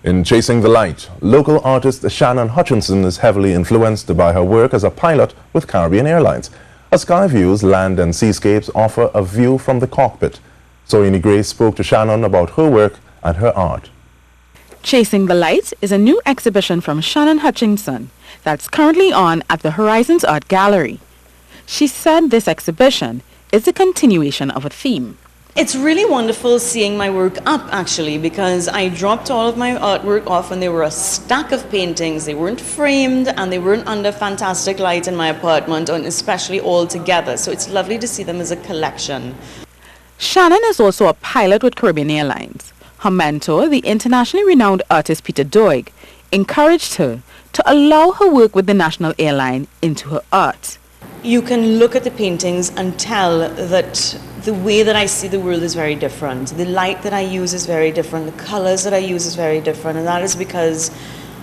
In Chasing the Light, local artist Shannon Hutchinson is heavily influenced by her work as a pilot with Caribbean Airlines. Her sky views, land and seascapes offer a view from the cockpit. Soini Gray spoke to Shannon about her work and her art. Chasing the Light is a new exhibition from Shannon Hutchinson that's currently on at the Horizons Art Gallery. She said this exhibition is a continuation of a theme. It's really wonderful seeing my work up, actually, because I dropped all of my artwork off and there were a stack of paintings. They weren't framed and they weren't under fantastic light in my apartment, and especially all together. So it's lovely to see them as a collection. Shannon is also a pilot with Caribbean Airlines. Her mentor, the internationally renowned artist Peter Doig, encouraged her to allow her work with the national airline into her art. You can look at the paintings and tell that the way that I see the world is very different. The light that I use is very different. The colors that I use is very different. And that is because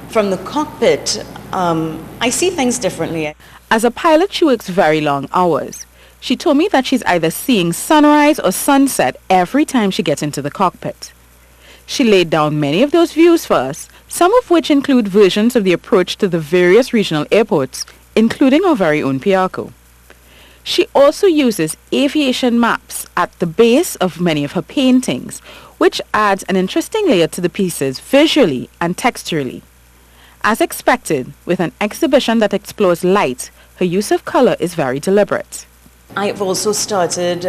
from the cockpit, I see things differently. As a pilot, she works very long hours. She told me that she's either seeing sunrise or sunset every time she gets into the cockpit. She laid down many of those views for us, some of which include versions of the approach to the various regional airports, including our very own Piarco. She also uses aviation maps at the base of many of her paintings, which adds an interesting layer to the pieces visually and texturally. As expected, with an exhibition that explores light, her use of color is very deliberate. I've also started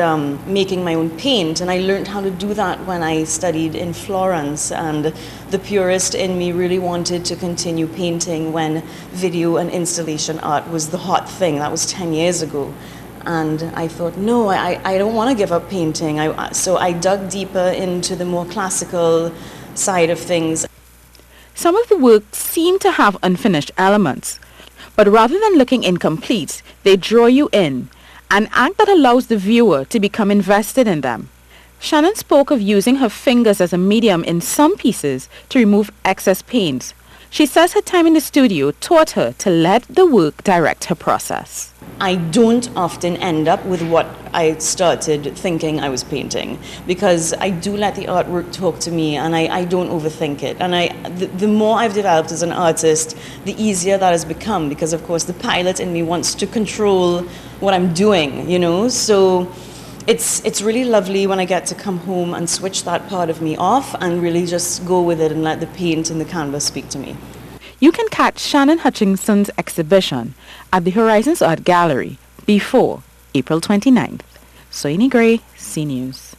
making my own paint, and I learned how to do that when I studied in Florence, and the purist in me really wanted to continue painting when video and installation art was the hot thing. That was 10 years ago. And I thought, no, I don't want to give up painting. So I dug deeper into the more classical side of things. Some of the work seem to have unfinished elements, but rather than looking incomplete, they draw you in, an act that allows the viewer to become invested in them. Shannon spoke of using her fingers as a medium in some pieces to remove excess paint. She says her time in the studio taught her to let the work direct her process. I don't often end up with what I started thinking I was painting, because I do let the artwork talk to me, and I don't overthink it. And the more I've developed as an artist, the easier that has become, because of course the pilot in me wants to control what I'm doing, you know. So it's really lovely when I get to come home and switch that part of me off and really just go with it and let the paint and the canvas speak to me. You can catch Shannon Hutchinson's exhibition at the Horizons Art Gallery before April 29th. Soini Gray, CNews.